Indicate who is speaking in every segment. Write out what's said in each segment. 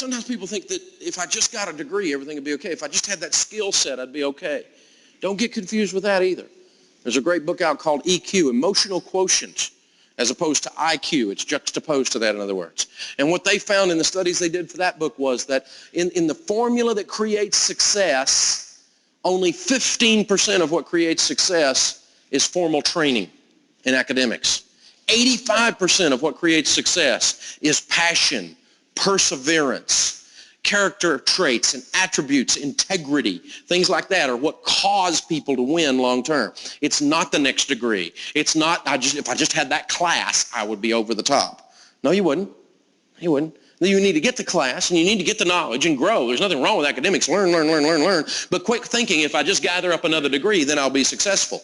Speaker 1: Sometimes people think that if I just got a degree, everything would be okay. If I just had that skill set, I'd be okay. Don't get confused with that either. There's a great book out called EQ, Emotional Quotient, as opposed to IQ. It's juxtaposed to that, in other words. And what they found in the studies they did for that book was that in the formula that creates success, only 15% of what creates success is formal training in academics. 85% of what creates success is passion, perseverance, character traits and attributes, integrity, things like that are what cause people to win long term. It's not the next degree. It's not, if I just had that class, I would be over the top. No, you wouldn't. You wouldn't. You need to get the class and you need to get the knowledge and grow. There's nothing wrong with academics. Learn. But quit thinking if I just gather up another degree, then I'll be successful.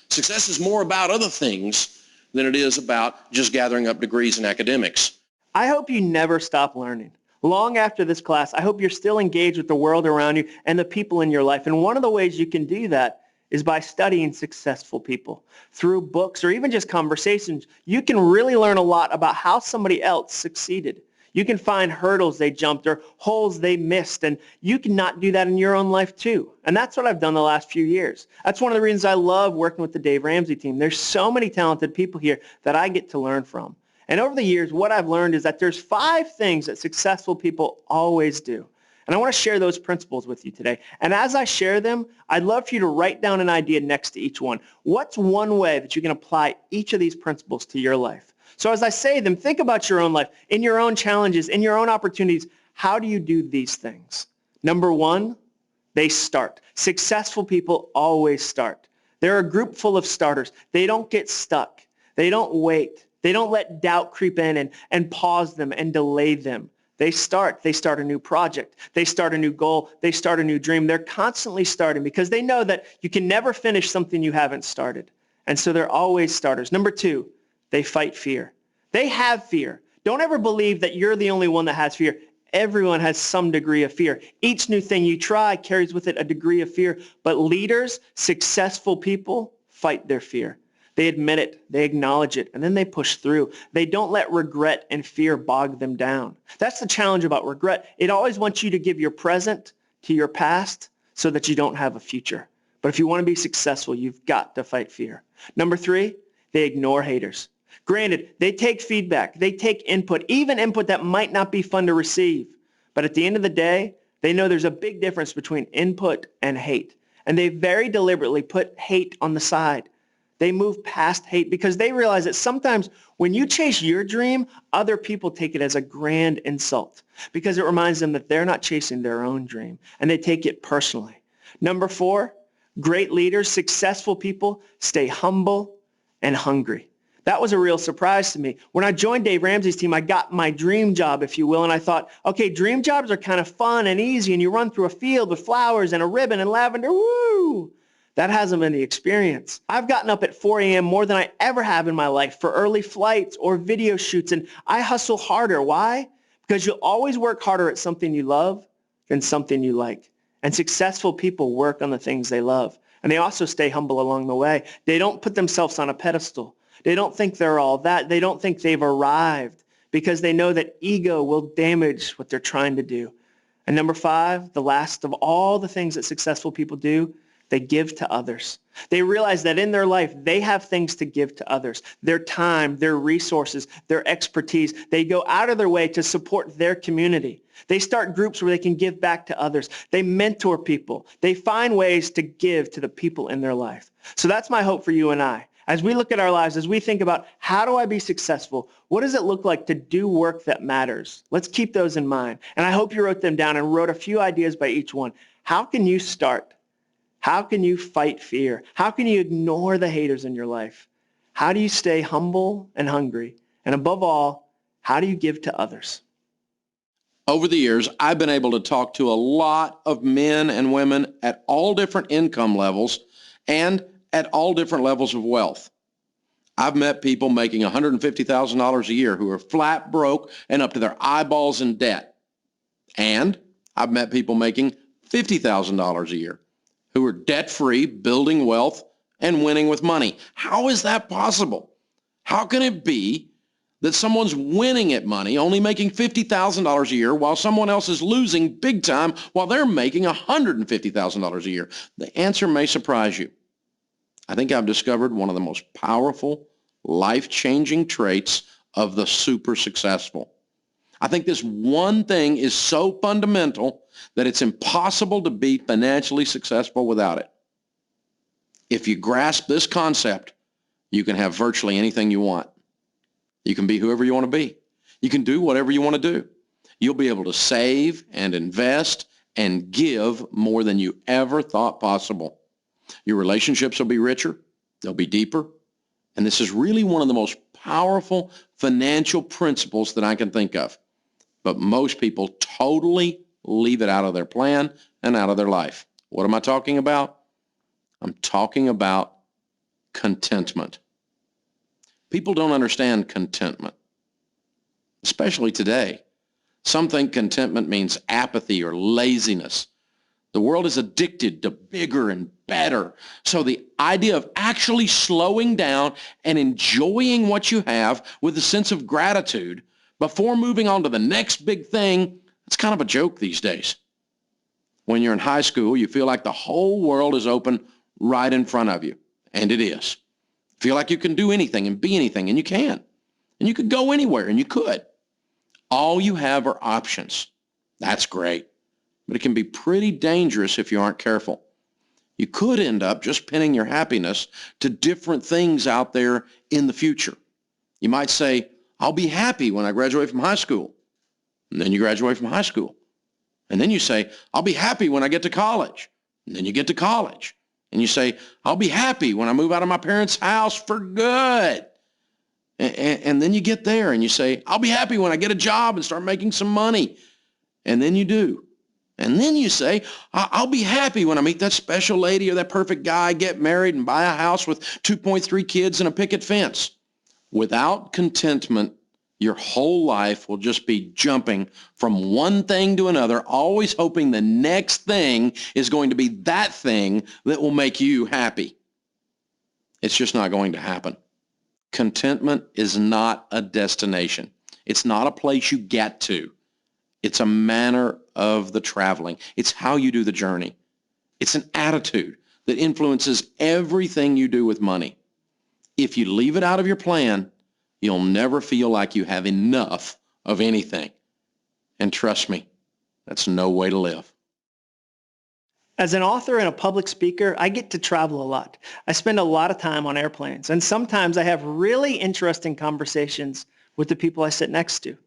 Speaker 1: Success is more about other things than it is about just gathering up degrees in academics.
Speaker 2: I hope you never stop learning. Long after this class, I hope you're still engaged with the world around you and the people in your life. And one of the ways you can do that is by studying successful people. Through books or even just conversations, you can really learn a lot about how somebody else succeeded. You can find hurdles they jumped or holes they missed, and you can not do that in your own life too. And that's what I've done the last few years. That's one of the reasons I love working with the Dave Ramsey team. There's so many talented people here that I get to learn from. And over the years, what I've learned is that there's 5 things that successful people always do. And I want to share those principles with you today. And as I share them, I'd love for you to write down an idea next to each one. What's one way that you can apply each of these principles to your life? So as I say them, think about your own life, in your own challenges, in your own opportunities. How do you do these things? Number 1, they start. Successful people always start. They're a group full of starters. They don't get stuck. They don't wait. They don't let doubt creep in and pause them and delay them. They start a new project. They start a new goal. They start a new dream. They're constantly starting because they know that you can never finish something you haven't started. And so they're always starters. Number 2, they fight fear. They have fear. Don't ever believe that you're the only one that has fear. Everyone has some degree of fear. Each new thing you try carries with it a degree of fear. But leaders, successful people, fight their fear. They admit it, they acknowledge it, and then they push through. They don't let regret and fear bog them down. That's the challenge about regret. It always wants you to give your present to your past so that you don't have a future. But if you want to be successful, you've got to fight fear. Number 3, they ignore haters. Granted, they take feedback, they take input, even input that might not be fun to receive. But at the end of the day, they know there's a big difference between input and hate. And they very deliberately put hate on the side. They move past hate because they realize that sometimes when you chase your dream, other people take it as a grand insult because it reminds them that they're not chasing their own dream, and they take it personally. Number 4, great leaders, successful people stay humble and hungry. That was a real surprise to me. When I joined Dave Ramsey's team, I got my dream job, if you will, and I thought, okay, dream jobs are kind of fun and easy, and you run through a field with flowers and a ribbon and lavender, woo! That hasn't been the experience. I've gotten up at 4 a.m. more than I ever have in my life for early flights or video shoots, and I hustle harder. Why? Because you'll always work harder at something you love than something you like. And successful people work on the things they love. And they also stay humble along the way. They don't put themselves on a pedestal. They don't think they're all that. They don't think they've arrived because they know that ego will damage what they're trying to do. And number 5, the last of all the things that successful people do, they give to others. They realize that in their life, they have things to give to others. Their time, their resources, their expertise. They go out of their way to support their community. They start groups where they can give back to others. They mentor people. They find ways to give to the people in their life. So that's my hope for you and I. As we look at our lives, as we think about how do I be successful, what does it look like to do work that matters? Let's keep those in mind. And I hope you wrote them down and wrote a few ideas by each one. How can you start? How can you fight fear? How can you ignore the haters in your life? How do you stay humble and hungry? And above all, how do you give to others?
Speaker 1: Over the years, I've been able to talk to a lot of men and women at all different income levels and at all different levels of wealth. I've met people making $150,000 a year who are flat broke and up to their eyeballs in debt. And I've met people making $50,000 a year who are debt-free, building wealth, and winning with money. How is that possible? How can it be that someone's winning at money, only making $50,000 a year, while someone else is losing big time while they're making $150,000 a year? The answer may surprise you. I think I've discovered one of the most powerful, life-changing traits of the super successful. I think this one thing is so fundamental that it's impossible to be financially successful without it. If you grasp this concept, you can have virtually anything you want. You can be whoever you want to be. You can do whatever you want to do. You'll be able to save and invest and give more than you ever thought possible. Your relationships will be richer. They'll be deeper. And this is really one of the most powerful financial principles that I can think of. But most people totally leave it out of their plan and out of their life. What am I talking about? I'm talking about contentment. People don't understand contentment, especially today. Some think contentment means apathy or laziness. The world is addicted to bigger and better. So the idea of actually slowing down and enjoying what you have with a sense of gratitude before moving on to the next big thing, it's kind of a joke these days. When you're in high school, you feel like the whole world is open right in front of you, and it is. Feel like you can do anything and be anything, and you can. And you could go anywhere, and you could. All you have are options. That's great. But it can be pretty dangerous if you aren't careful. You could end up just pinning your happiness to different things out there in the future. You might say, I'll be happy when I graduate from high school. And then you graduate from high school. And then you say, I'll be happy when I get to college. And then you get to college. And you say, I'll be happy when I move out of my parents' house for good. And then you get there and you say, I'll be happy when I get a job and start making some money. And then you do. And then you say, I'll be happy when I meet that special lady or that perfect guy, get married and buy a house with 2.3 kids and a picket fence. Without contentment, your whole life will just be jumping from one thing to another, always hoping the next thing is going to be that thing that will make you happy. It's just not going to happen. Contentment is not a destination. It's not a place you get to. It's a manner of the traveling. It's how you do the journey. It's an attitude that influences everything you do with money. If you leave it out of your plan, you'll never feel like you have enough of anything. And trust me, that's no way to live.
Speaker 2: As an author and a public speaker, I get to travel a lot. I spend a lot of time on airplanes, and sometimes I have really interesting conversations with the people I sit next to.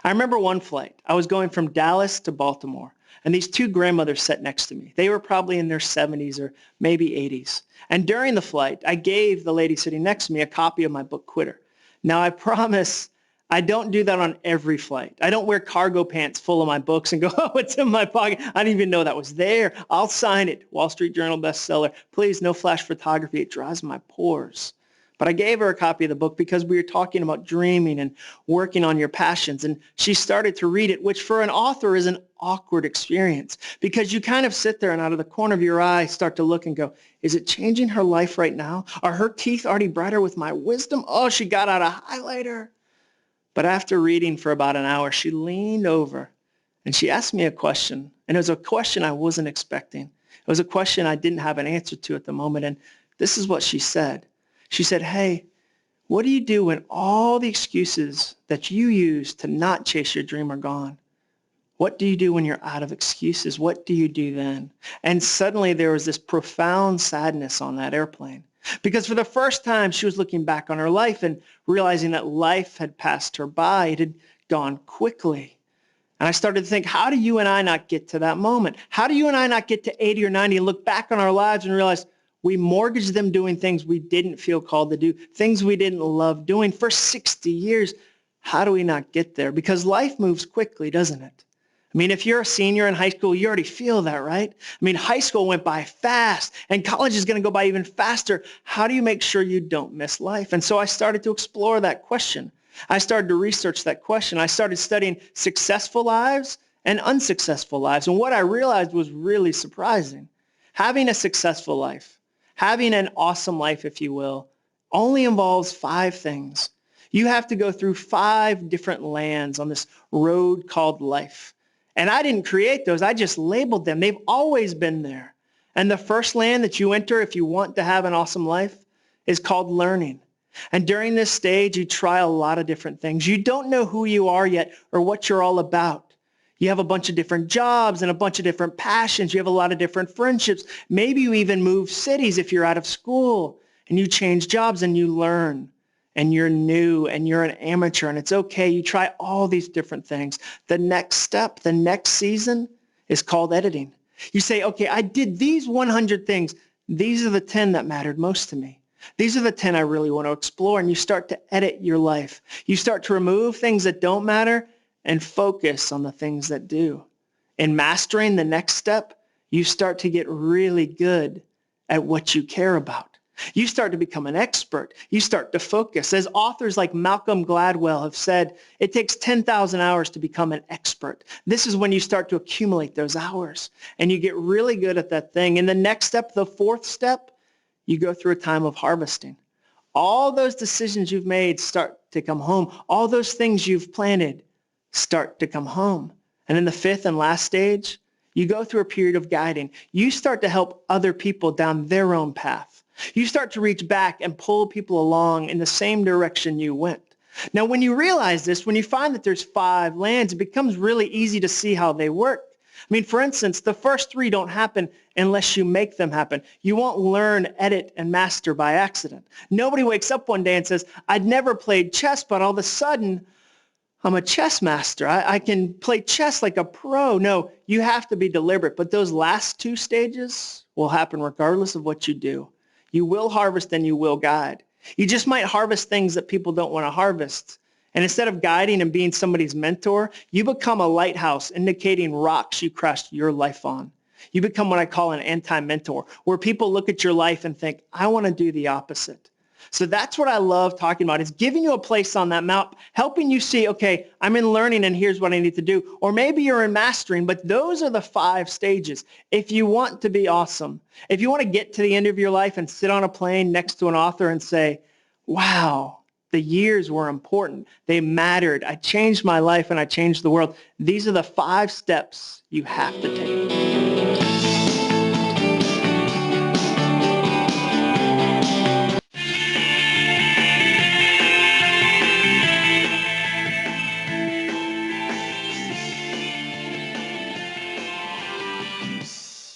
Speaker 2: I remember one flight. I was going from Dallas to Baltimore, and these two grandmothers sat next to me. They were probably in their 70s or maybe 80s. And during the flight, I gave the lady sitting next to me a copy of my book, Quitter. Now, I promise I don't do that on every flight. I don't wear cargo pants full of my books and go, oh, it's in my pocket. I didn't even know that was there. I'll sign it. Wall Street Journal bestseller. Please, no flash photography. It dries my pores. But I gave her a copy of the book because we were talking about dreaming and working on your passions. And she started to read it, which for an author is an awkward experience because you kind of sit there and out of the corner of your eye start to look and go, is it changing her life right now? Are her teeth already brighter with my wisdom? Oh, she got out a highlighter. But after reading for about an hour, she leaned over and she asked me a question. And it was a question I wasn't expecting. It was a question I didn't have an answer to at the moment. And this is what she said. She said, hey, what do you do when all the excuses that you use to not chase your dream are gone? What do you do when you're out of excuses? What do you do then? And suddenly there was this profound sadness on that airplane. Because for the first time, she was looking back on her life and realizing that life had passed her by. It had gone quickly. And I started to think, how do you and I not get to that moment? How do you and I not get to 80 or 90 and look back on our lives and realize we mortgaged them doing things we didn't feel called to do, things we didn't love doing for 60 years? How do we not get there? Because life moves quickly, doesn't it? I mean, if you're a senior in high school, you already feel that, right? I mean, high school went by fast, and college is going to go by even faster. How do you make sure you don't miss life? And so I started to explore that question. I started to research that question. I started studying successful lives and unsuccessful lives. And what I realized was really surprising. Having a successful life, having an awesome life, if you will, only involves 5 things. You have to go through 5 different lands on this road called life. And I didn't create those. I just labeled them. They've always been there. And the first land that you enter if you want to have an awesome life is called learning. And during this stage, you try a lot of different things. You don't know who you are yet or what you're all about. You have a bunch of different jobs and a bunch of different passions. You have a lot of different friendships. Maybe you even move cities if you're out of school, and you change jobs and you learn. And you're new and you're an amateur, and it's okay. You try all these different things. The next step, the next season is called editing. You say, okay, I did these 100 things. These are the 10 that mattered most to me. These are the 10 I really want to explore. And you start to edit your life. You start to remove things that don't matter and focus on the things that do. In mastering the next step, you start to get really good at what you care about. You start to become an expert. You start to focus. As authors like Malcolm Gladwell have said, it takes 10,000 hours to become an expert. This is when you start to accumulate those hours and you get really good at that thing. And the next step, the 4th step, you go through a time of harvesting. All those decisions you've made start to come home. All those things you've planted start to come home. And in the 5th and last stage, you go through a period of guiding. You start to help other people down their own path. You start to reach back and pull people along in the same direction you went. Now, when you realize this, when you find that there's 5 lands, it becomes really easy to see how they work. I mean, for instance, the first 3 don't happen unless you make them happen. You won't learn, edit, and master by accident. Nobody wakes up one day and says, I'd never played chess, but all of a sudden, I'm a chess master. I can play chess like a pro. No, you have to be deliberate. But those last 2 stages will happen regardless of what you do. You will harvest and you will guide. You just might harvest things that people don't want to harvest. And instead of guiding and being somebody's mentor, you become a lighthouse indicating rocks you crashed your life on. You become what I call an anti-mentor, where people look at your life and think, I want to do the opposite. So that's what I love talking about, is giving you a place on that map, helping you see, okay, I'm in learning and here's what I need to do. Or maybe you're in mastering, but those are the 5 stages. If you want to be awesome, if you want to get to the end of your life and sit on a plane next to an author and say, wow, the years were important. They mattered. I changed my life and I changed the world. These are the 5 steps you have to take.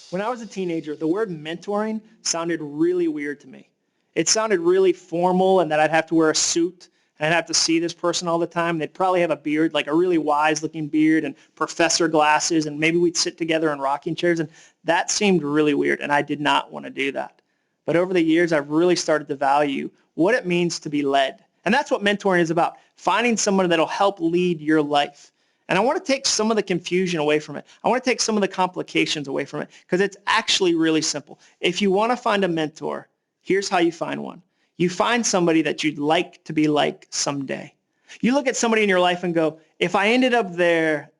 Speaker 2: When I was a teenager, the word mentoring sounded really weird to me. It sounded really formal, and that I'd have to wear a suit and I'd have to see this person all the time. They'd probably have a beard, like a really wise-looking beard and professor glasses, and maybe we'd sit together in rocking chairs, and that seemed really weird, and I did not want to do that. But over the years, I've really started to value what it means to be led. And that's what mentoring is about, finding someone that'll help lead your life. And I want to take some of the confusion away from it. I want to take some of the complications away from it, because it's actually really simple. If you want to find a mentor, here's how you find one. You find somebody that you'd like to be like someday. You look at somebody in your life and go, if I ended up there,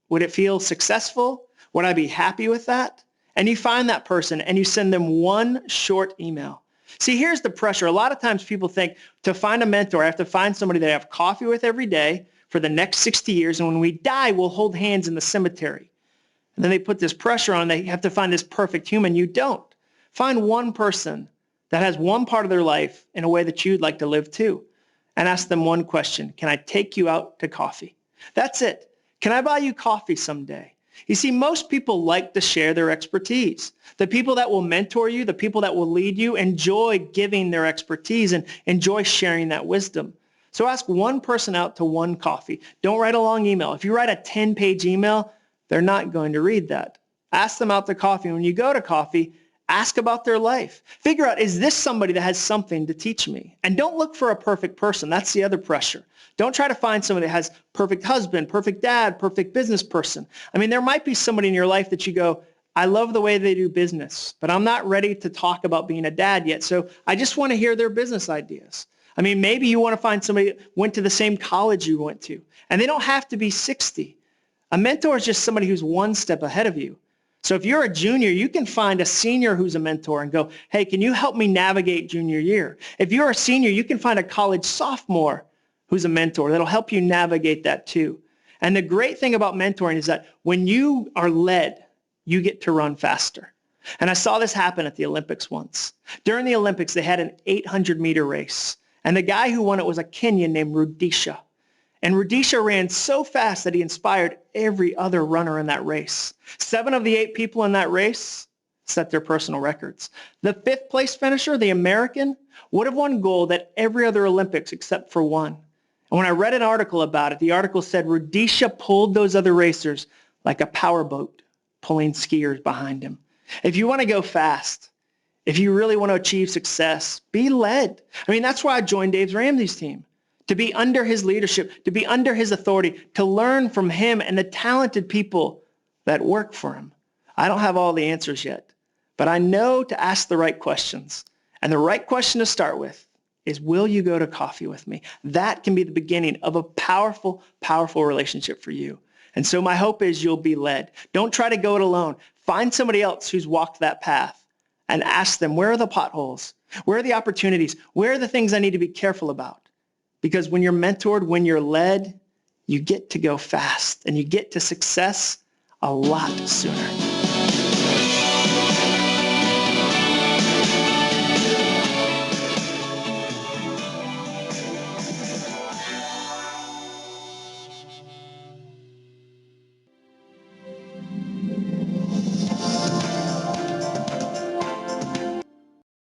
Speaker 2: would it feel successful? Would I be happy with that? And you find that person and you send them one short email. See, here's the pressure. A lot of times people think to find a mentor, I have to find somebody that I have coffee with every day for the next 60 years, and when we die, we'll hold hands in the cemetery. And then they put this pressure on, they have to find this perfect human. You don't. Find one person that has one part of their life in a way that you'd like to live too, and ask them one question. Can I take you out to coffee? That's it. Can I buy you coffee someday? You see, most people like to share their expertise. The people that will mentor you, the people that will lead you, enjoy giving their expertise and enjoy sharing that wisdom. So ask one person out to one coffee. Don't write a long email. If you write a 10-page email, they're not going to read that. Ask them out to coffee. When you go to coffee, ask about their life. Figure out, is this somebody that has something to teach me? And don't look for a perfect person. That's the other pressure. Don't try to find somebody that has perfect husband, perfect dad, perfect business person. I mean, there might be somebody in your life that you go, I love the way they do business, but I'm not ready to talk about being a dad yet. So I just want to hear their business ideas. I mean, maybe you want to find somebody that went to the same college you went to, and they don't have to be 60. A mentor is just somebody who's one step ahead of you. So if you're a junior, you can find a senior who's a mentor and go, hey, can you help me navigate junior year? If you're a senior, you can find a college sophomore who's a mentor that'll help you navigate that too. And the great thing about mentoring is that when you are led, you get to run faster. And I saw this happen at the Olympics once. During the Olympics, they had an 800-meter race. And the guy who won it was a Kenyan named Rudisha. And Rudisha ran so fast that he inspired every other runner in that race. 7 of the 8 people in that race set their personal records. The 5th place finisher, the American, would have won gold at every other Olympics except for one. And when I read an article about it, the article said Rudisha pulled those other racers like a powerboat pulling skiers behind him. If you want to go fast, if you really want to achieve success, be led. I mean, that's why I joined Dave Ramsey's team, to be under his leadership, to be under his authority, to learn from him and the talented people that work for him. I don't have all the answers yet, but I know to ask the right questions. And the right question to start with is, will you go to coffee with me? That can be the beginning of a powerful, powerful relationship for you. And so my hope is you'll be led. Don't try to go it alone. Find somebody else who's walked that path and ask them, where are the potholes? Where are the opportunities? Where are the things I need to be careful about? Because when you're mentored, when you're led, you get to go fast and you get to success a lot sooner.